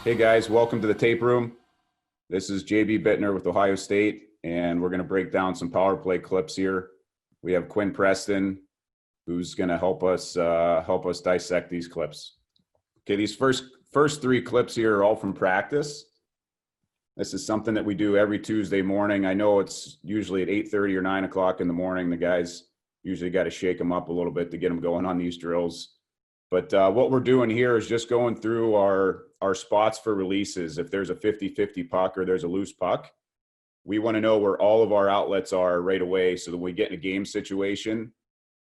Hey guys, welcome to the tape room. This is JB Bittner with Ohio State, and we're going to break down some power play clips here. We have Quinn Preston, who's going to help us dissect these clips. Okay, these first three clips here are all from practice. This is something that we do every Tuesday morning. I know it's usually at 8:30 or 9 o'clock in the morning. The guys usually got to shake them up a little bit to get them going on these drills. But what we're doing here is just going through our spots for releases. If there's a 50-50 puck or there's a loose puck, we want to know where all of our outlets are right away so that when we get in a game situation,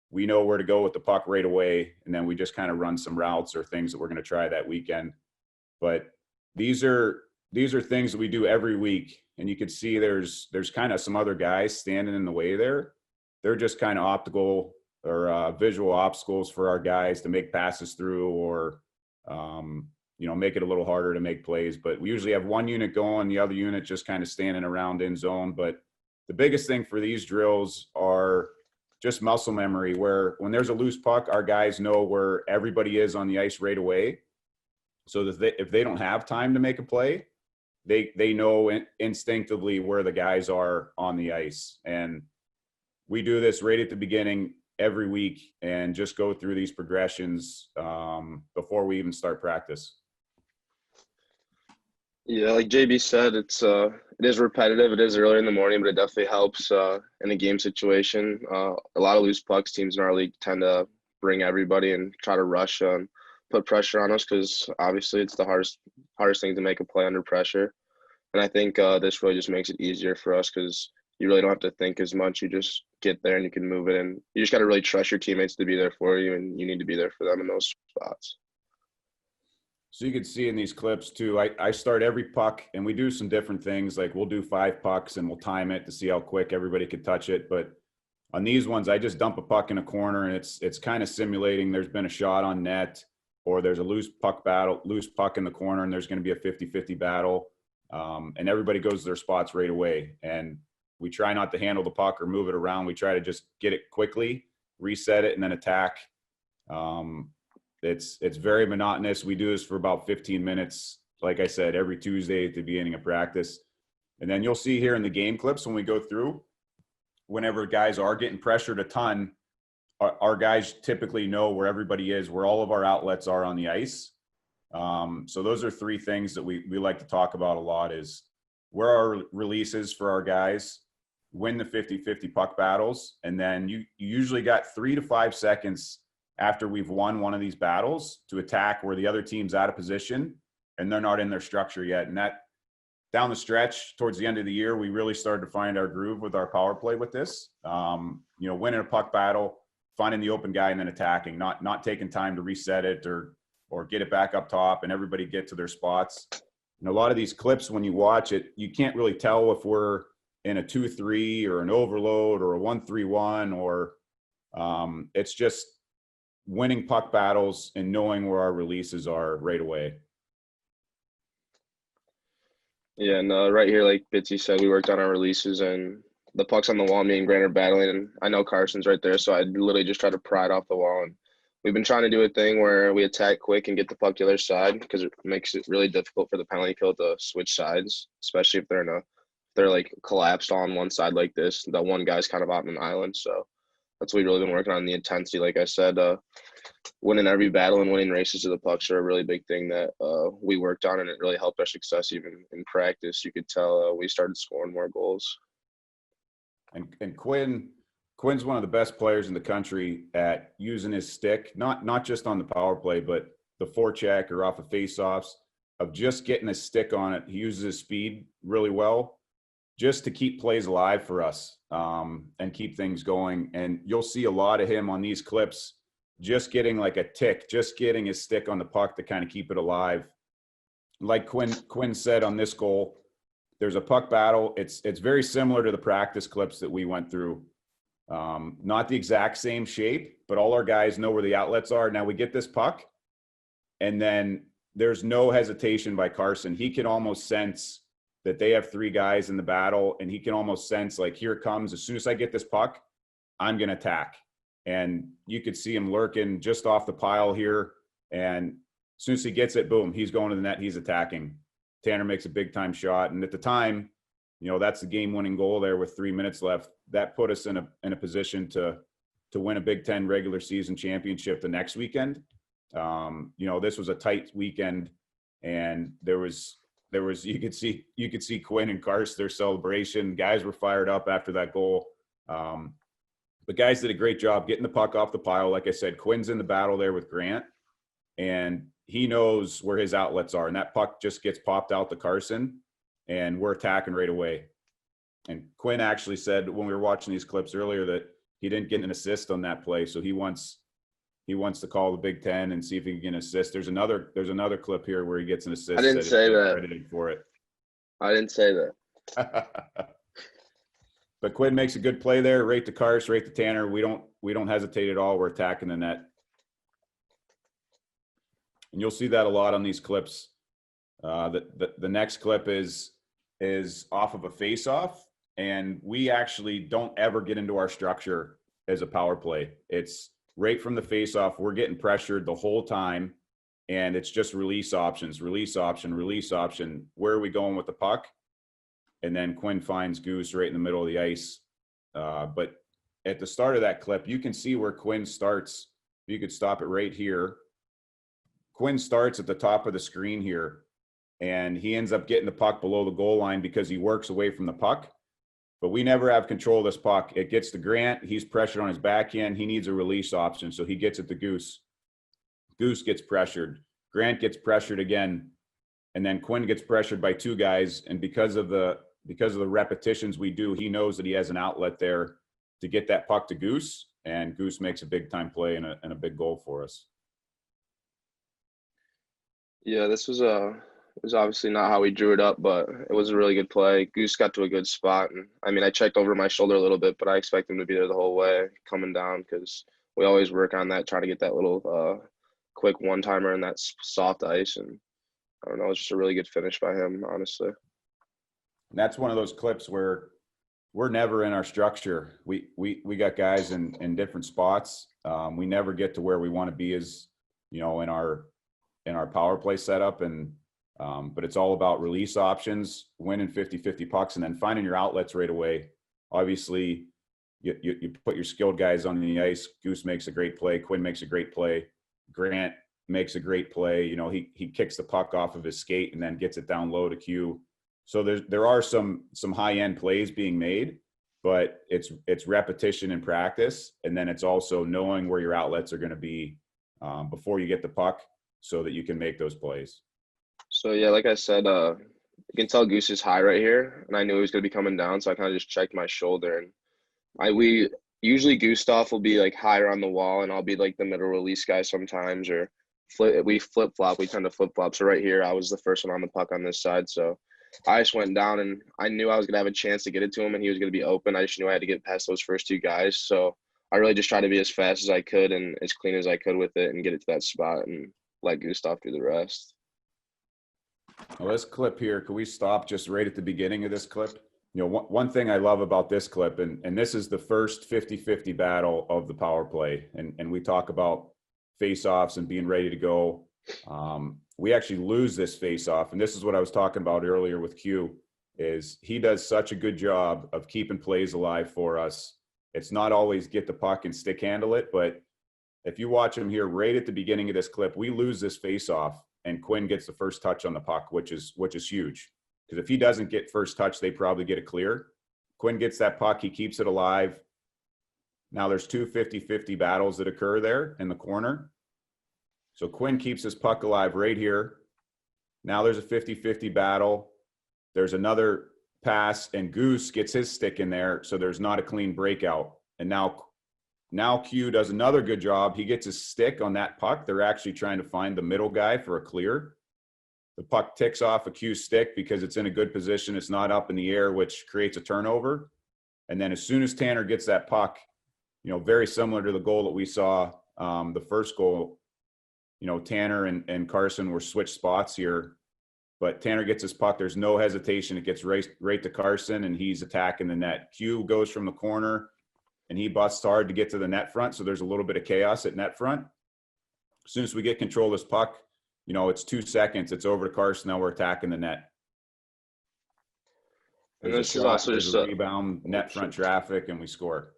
we know where to go with the puck right away, and then we just kind of run some routes or things that we're going to try that weekend. But these are things that we do every week, and you can see there's kind of some other guys standing in the way there. They're just kind of optical or visual obstacles for our guys to make passes through, or make it a little harder to make plays. But we usually have one unit going, the other unit just kind of standing around in zone. But the biggest thing for these drills are just muscle memory, where when there's a loose puck, our guys know where everybody is on the ice right away, so that if they don't have time to make a play, they know instinctively where the guys are on the ice. And we do this right at the beginning every week and just go through these progressions before we even start practice. Yeah, like JB said, it is repetitive. It is early in the morning, but it definitely helps in a game situation. A lot of loose pucks, teams in our league tend to bring everybody and try to rush and put pressure on us, because obviously it's the hardest thing to make a play under pressure. And I think this really just makes it easier for us, because you really don't have to think as much. You just get there and you can move it, and you just got to really trust your teammates to be there for you, and you need to be there for them in those spots. So you can see in these clips too, I start every puck, and we do some different things. Like we'll do 5 pucks and we'll time it to see how quick everybody can touch it. But on these ones, I just dump a puck in a corner, and it's kind of simulating there's been a shot on net, or there's a loose puck in the corner, and there's going to be a 50-50 battle. And everybody goes to their spots right away. And we try not to handle the puck or move it around. We try to just get it quickly, reset it, and then attack. It's very monotonous. We do this for about 15 minutes, like I said, every Tuesday at the beginning of practice. And then you'll see here in the game clips when we go through, whenever guys are getting pressured a ton, our guys typically know where everybody is, where all of our outlets are on the ice. So those are 3 things that we like to talk about a lot: is where our releases for our guys, win the 50-50 puck battles, and then you usually got 3 to 5 seconds after we've won one of these battles to attack where the other team's out of position and they're not in their structure yet. And that down the stretch towards the end of the year, we really started to find our groove with our power play with this. Winning a puck battle, finding the open guy, and then attacking, not taking time to reset it or get it back up top and everybody get to their spots. And a lot of these clips, when you watch it, you can't really tell if we're in a 2-3 or an overload or a 1-3-1, or it's just winning puck battles and knowing where our releases are right away. Yeah, and right here, like Bitsy said, we worked on our releases, and the puck's on the wall, me and Grant are battling, and I know Carson's right there, so I literally just try to pry it off the wall. And we've been trying to do a thing where we attack quick and get the puck to the other side, because it makes it really difficult for the penalty kill to switch sides, especially if they're like collapsed on one side like this. The one guy's kind of out on an island, so that's what we've really been working on. The intensity, like I said, winning every battle and winning races to the pucks are a really big thing that we worked on, and it really helped our success even in practice. You could tell we started scoring more goals. And Quinn's one of the best players in the country at using his stick, not just on the power play, but the forecheck or off of faceoffs, of just getting his stick on it. He uses his speed really well just to keep plays alive for us and keep things going. And you'll see a lot of him on these clips just getting like a tick, just getting his stick on the puck to kind of keep it alive. Like Quinn said on this goal, there's a puck battle. It's very similar to the practice clips that we went through. Not the exact same shape, but all our guys know where the outlets are. Now we get this puck, and then there's no hesitation by Carson. He can almost sense that they have 3 guys in the battle, and he can almost sense, like, here it comes. As soon as I get this puck, I'm going to attack. And you could see him lurking just off the pile here. And As soon as he gets it, boom, he's going to the net. He's attacking. Tanner makes a big time shot. And at the time, that's the game winning goal there with 3 minutes left. That put us in a position to win a Big Ten regular season championship the next weekend. This was a tight weekend, and there was you could see Quinn and Karst, their celebration. Guys were fired up after that goal. The guys did a great job getting the puck off the pile. Like I said, Quinn's in the battle there with Grant, and he knows where his outlets are, and that puck just gets popped out to Carson, and we're attacking right away. And Quinn actually said when we were watching these clips earlier that he didn't get an assist on that play, so he wants to call the Big Ten and see if he can get an assist. There's another clip here where he gets an assist. I didn't say that. Credited for it. I didn't say that. But Quinn makes a good play there. Right to Karst, right to Tanner. We don't hesitate at all. We're attacking the net. And you'll see that a lot on these clips. The next clip is off of a face-off, and we actually don't ever get into our structure as a power play. It's right from the face-off. We're getting pressured the whole time, and it's just release options, release option, release option. Where are we going with the puck? And then Quinn finds Goose right in the middle of the ice. But at the start of that clip, you can see where Quinn starts. You could stop it right here. Quinn starts at the top of the screen here, and he ends up getting the puck below the goal line because he works away from the puck. But we never have control of this puck. It gets to Grant. He's pressured on his backhand. He needs a release option, so he gets it to Goose. Goose gets pressured. Grant gets pressured again, and then Quinn gets pressured by two guys. And because of the repetitions we do, he knows that he has an outlet there to get that puck to Goose, and Goose makes a big time play and a big goal for us. Yeah, this was obviously not how we drew it up, but it was a really good play. Goose got to a good spot, and I checked over my shoulder a little bit, but I expect him to be there the whole way coming down because we always work on that, trying to get that little quick one-timer in that soft ice, and I don't know, it's just a really good finish by him, honestly. And that's one of those clips where we're never in our structure. We got guys in different spots. We never get to where we want to be as in our power play setup, and but it's all about release options, winning 50-50 pucks, and then finding your outlets right away. Obviously, you put your skilled guys on the ice. Goose makes a great play. Quinn makes a great play. Grant makes a great play. He kicks the puck off of his skate and then gets it down low to Q. So there are some high-end plays being made, but it's repetition and practice, and then it's also knowing where your outlets are going to be before you get the puck so that you can make those plays. So, yeah, like I said, you can tell Goose is high right here, and I knew he was going to be coming down, so I kind of just checked my shoulder. And we usually Gustav will be, like, higher on the wall, and I'll be, like, the middle release guy sometimes, or we flip-flop. We tend to flip-flop. So right here, I was the first one on the puck on this side, so I just went down, and I knew I was going to have a chance to get it to him, and he was going to be open. I just knew I had to get past those first two guys, so I really just tried to be as fast as I could and as clean as I could with it and get it to that spot and let Gustav do the rest. Well, this clip here, can we stop just right at the beginning of this clip? One thing I love about this clip, and this is the first 50-50 battle of the power play, and we talk about face-offs and being ready to go. We actually lose this face-off, and this is what I was talking about earlier with Q, is he does such a good job of keeping plays alive for us. It's not always get the puck and stick handle it, but if you watch him here right at the beginning of this clip, we lose this face-off, and Quinn gets the first touch on the puck, which is huge. Because if he doesn't get first touch, they probably get it clear. Quinn gets that puck. He keeps it alive. Now there's two 50-50 battles that occur there in the corner. So Quinn keeps his puck alive right here. Now there's a 50-50 battle. There's another pass, and Goose gets his stick in there, so there's not a clean breakout. And now Q does another good job. He gets his stick on that puck. They're actually trying to find the middle guy for a clear. The puck ticks off a Q stick because it's in a good position. It's not up in the air, which creates a turnover. And then as soon as Tanner gets that puck, very similar to the goal that we saw, the first goal, Tanner and Carson were switched spots here. But Tanner gets his puck. There's no hesitation. It gets right to Carson, and he's attacking the net. Q goes from the corner, and he busts hard to get to the net front, so there's a little bit of chaos at net front. As soon as we get control of this puck, it's 2 seconds. It's over to Carson. Now we're attacking the net. And There's this a is shot, also there's just a rebound, net front traffic, and we score.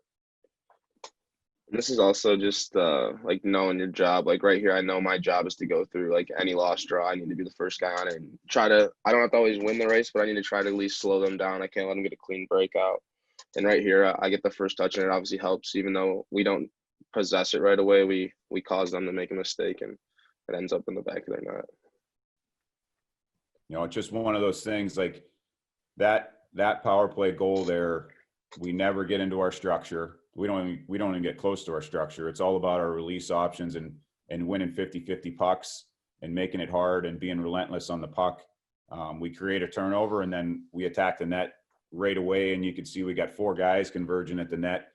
this is also just like knowing your job. Like right here, I know my job is to go through like any lost draw. I need to be the first guy on it and try to. I don't have to always win the race, but I need to try to at least slow them down. I can't let them get a clean breakout. And right here, I get the first touch, and it obviously helps. Even though we don't possess it right away, we cause them to make a mistake, and it ends up in the back of their net. It's just one of those things like that power play goal there. We never get into our structure. We don't even get close to our structure. It's all about our release options and winning 50-50 pucks and making it hard and being relentless on the puck. We create a turnover and then we attack the net right away. And you can see we got 4 guys converging at the net.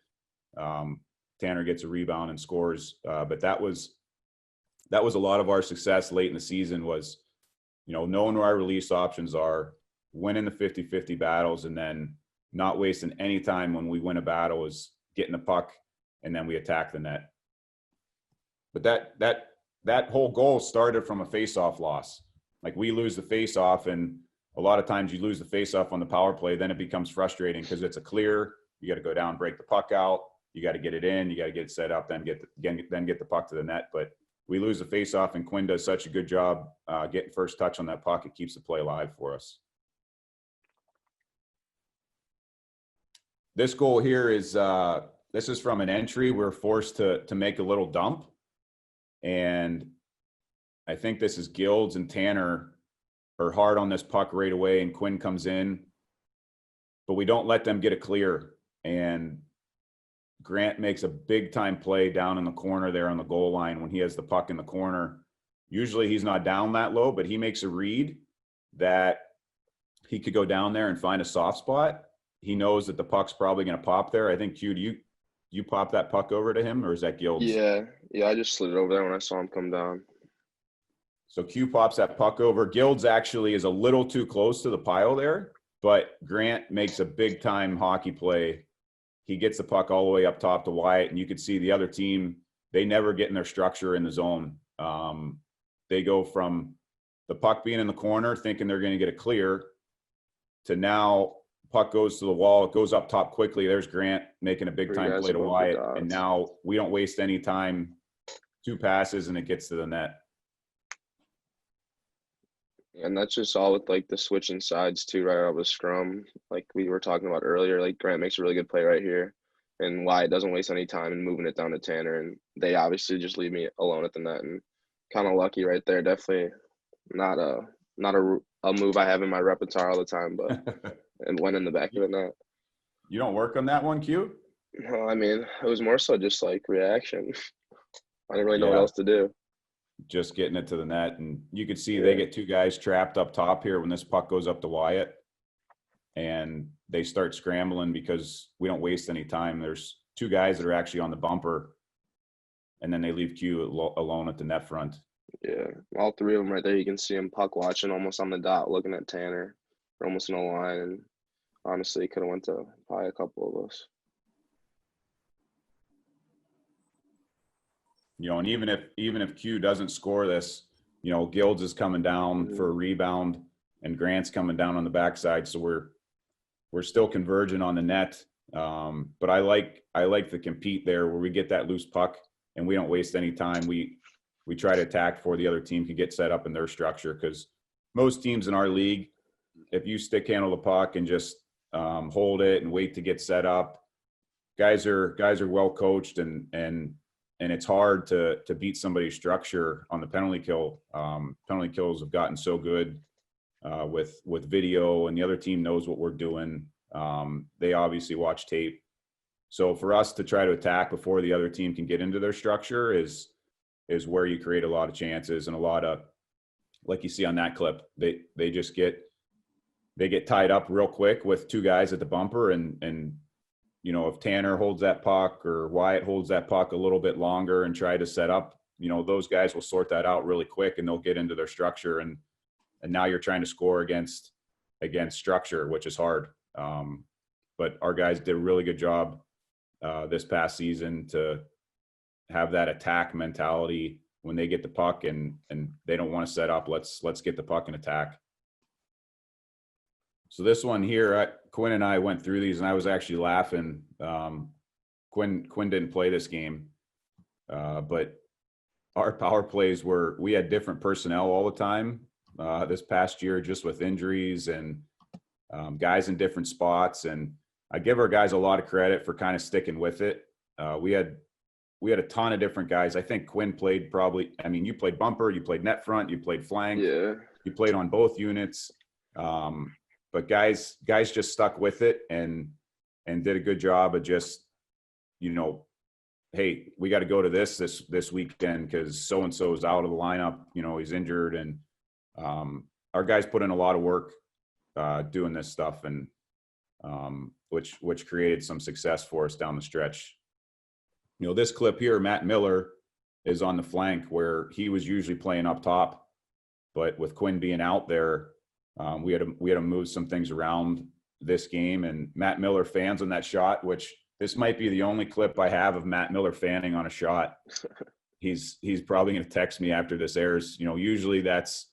Tanner gets a rebound and scores. But that was a lot of our success late in the season was, knowing where our release options are, winning the 50-50 battles, and then not wasting any time when we win a battle is getting the puck and then we attack the net. But that whole goal started from a face-off loss. Like we lose the face-off, and a lot of times you lose the face-off on the power play, then it becomes frustrating because it's a clear. You got to go down, break the puck out. You got to get it in. You got to get it set up, then get the puck to the net. But we lose the face-off, and Quinn does such a good job getting first touch on that puck. It keeps the play alive for us. This goal here is this is from an entry. We're forced to make a little dump, and I think this is Gilds and Tanner are hard on this puck right away, and Quinn comes in, but we don't let them get a clear, and Grant makes a big time play down in the corner there on the goal line when he has the puck in the corner. Usually he's not down that low, but he makes a read that he could go down there and find a soft spot. He knows that the puck's probably going to pop there. I think, Q, do you pop that puck over to him, or is that Gilds? Yeah, I just slid it over there when I saw him come down. So Q pops that puck over. Gilds actually is a little too close to the pile there, but Grant makes a big time hockey play. He gets the puck all the way up top to Wyatt, and you could see the other team, they never get in their structure in the zone. They go from the puck being in the corner, thinking they're going to get a clear, to now puck goes to the wall. It goes up top quickly. There's Grant making a big time play to Wyatt, and now we don't waste any time. 2 passes, and it gets to the net. And that's just all with like the switching sides too, right out of the scrum. Like we were talking about earlier, like Grant makes a really good play right here, and Wyatt doesn't waste any time in moving it down to Tanner, and they obviously just leave me alone at the net, and kind of lucky right there. Definitely not a move I have in my repertoire all the time, but and went in the back of the net. You don't work on that one, Q? No, I mean it was more so just like reaction. I didn't really know what else to do. Just getting it to the net, and you could see they get 2 guys trapped up top here when this puck goes up to Wyatt, and they start scrambling because we don't waste any time. There's 2 guys that are actually on the bumper, and then they leave Q alone at the net front. Yeah, all 3 of them right there. You can see him puck watching almost on the dot, looking at Tanner. We're almost in a line, and honestly, could have went to probably a couple of us. And even if Q doesn't score this, Gilds is coming down for a rebound, and Grant's coming down on the backside, so we're still converging on the net. But I like the compete there where we get that loose puck and we don't waste any time. We try to attack before the other team can get set up in their structure, because most teams in our league, if you stick handle the puck and just hold it and wait to get set up, guys are well coached, and it's hard to beat somebody's structure on the penalty kill. Penalty kills have gotten so good with video, and the other team knows what we're doing. They obviously watch tape. So for us to try to attack before the other team can get into their structure is where you create a lot of chances, and a lot of, like you see on that clip, they get tied up real quick with 2 guys at the bumper, and if Tanner holds that puck or Wyatt holds that puck a little bit longer and try to set up, those guys will sort that out really quick, and they'll get into their structure, and now you're trying to score against structure, which is hard. But our guys did a really good job this past season to have that attack mentality when they get the puck and they don't want to set up. Let's get the puck and attack. So this one here, Quinn and I went through these, and I was actually laughing. Quinn didn't play this game, but our power plays we had different personnel all the time this past year, just with injuries and guys in different spots. And I give our guys a lot of credit for kind of sticking with it. We had a ton of different guys. I think Quinn played you played bumper, you played net front, you played flank, Yeah. you played on both units. But guys just stuck with it and did a good job of just, hey, we got to go to this weekend because so-and-so is out of the lineup, he's injured. And our guys put in a lot of work doing this stuff, and which created some success for us down the stretch. This clip here, Matt Miller is on the flank where he was usually playing up top, but with Quinn being out there, we had to move some things around this game. And Matt Miller fans on that shot, which this might be the only clip I have of Matt Miller fanning on a shot. He's probably going to text me after this airs. Usually that's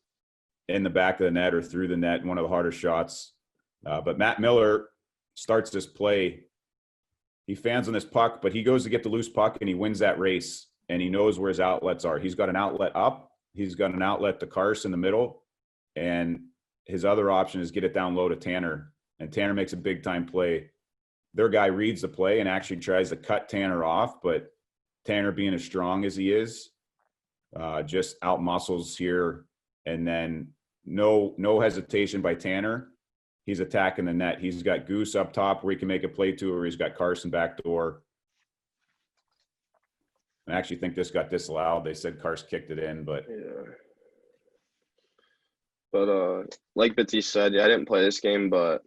in the back of the net or through the net, one of the harder shots. But Matt Miller starts this play. He fans on this puck, but he goes to get the loose puck and he wins that race, and he knows where his outlets are. He's got an outlet up. He's got an outlet to Carson in the middle, and his other option is get it down low to Tanner, and Tanner makes a big time play. Their guy reads the play and actually tries to cut Tanner off, but Tanner, being as strong as he is, just out muscles here, and then no hesitation by Tanner. He's attacking the net. He's got Goose up top where he can make a play to, or he's got Carson back door. I actually think this got disallowed. They said Carson kicked it in, but Yeah. But like Bitsy said, I didn't play this game, but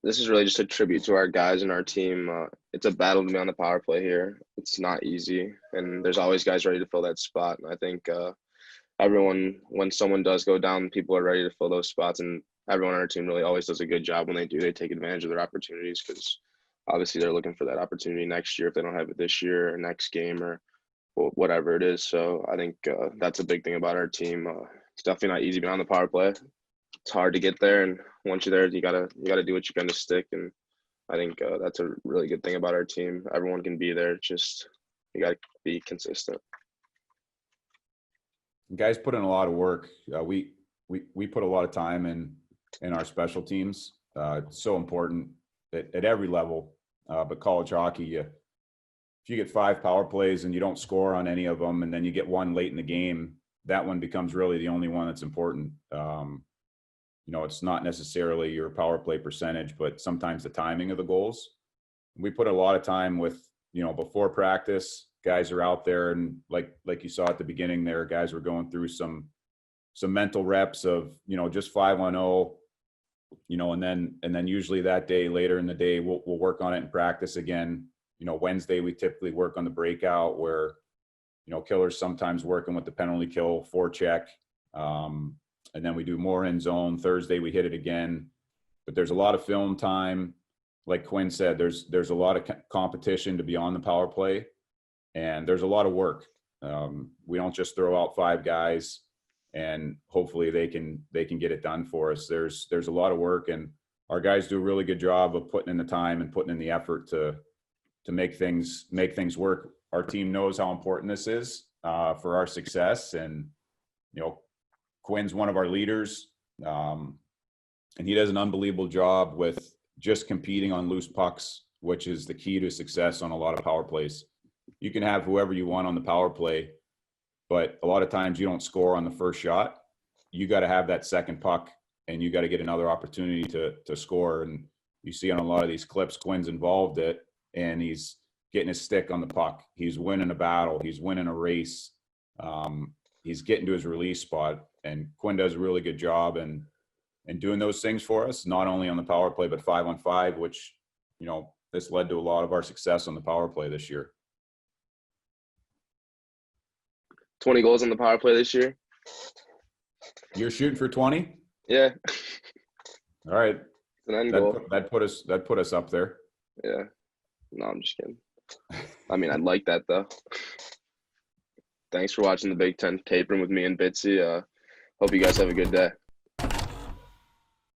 this is really just a tribute to our guys and our team. It's a battle to be on the power play here. It's not easy, and there's always guys ready to fill that spot. And I think everyone, when someone does go down, people are ready to fill those spots, and everyone on our team really always does a good job when they do. They take advantage of their opportunities because obviously they're looking for that opportunity next year if they don't have it this year or next game or whatever it is. So I think that's a big thing about our team. It's definitely not easy being on the power play. It's hard to get there, and once you're there, you gotta do what you can to stick. And I think that's a really good thing about our team. Everyone can be there. Just you gotta be consistent. guys put in a lot of work. We put a lot of time in our special teams. It's so important at every level. But college hockey, if you get 5 power plays and you don't score on any of them, and then you get one late in the game, that one becomes really the only one that's important. It's not necessarily your power play percentage, but sometimes the timing of the goals. We put a lot of time with, before practice, guys are out there, and like you saw at the beginning there, guys were going through some mental reps of, just 5-on-0, and then usually that day, later in the day, we'll work on it in practice again. Wednesday, we typically work on the breakout where, Killer's sometimes working with the penalty kill forecheck. And then we do more in zone. Thursday, we hit it again. But there's a lot of film time. Like Quinn said, there's a lot of competition to be on the power play, and there's a lot of work. We don't just throw out 5 guys and hopefully they can get it done for us. There's a lot of work, and our guys do a really good job of putting in the time and putting in the effort to make things work. Our team knows how important this is for our success, and Quinn's one of our leaders, and he does an unbelievable job with just competing on loose pucks, which is the key to success on a lot of power plays. You can have whoever you want on the power play, but a lot of times you don't score on the first shot. You got to have that second puck, and you got to get another opportunity to score. And you see on a lot of these clips, Quinn's involved it, and he's getting his stick on the puck. He's winning a battle. He's winning a race. He's getting to his release spot, and Quinn does a really good job in doing those things for us, not only on the power play, but 5-on-5, which, this led to a lot of our success on the power play this year. 20 goals on the power play this year. You're shooting for 20? Yeah. All right. It's an end goal. That put us up there. Yeah. No, I'm just kidding. I mean, I'd like that though. Thanks for watching the Big Ten tape room with me and Bitsy. Hope you guys have a good day.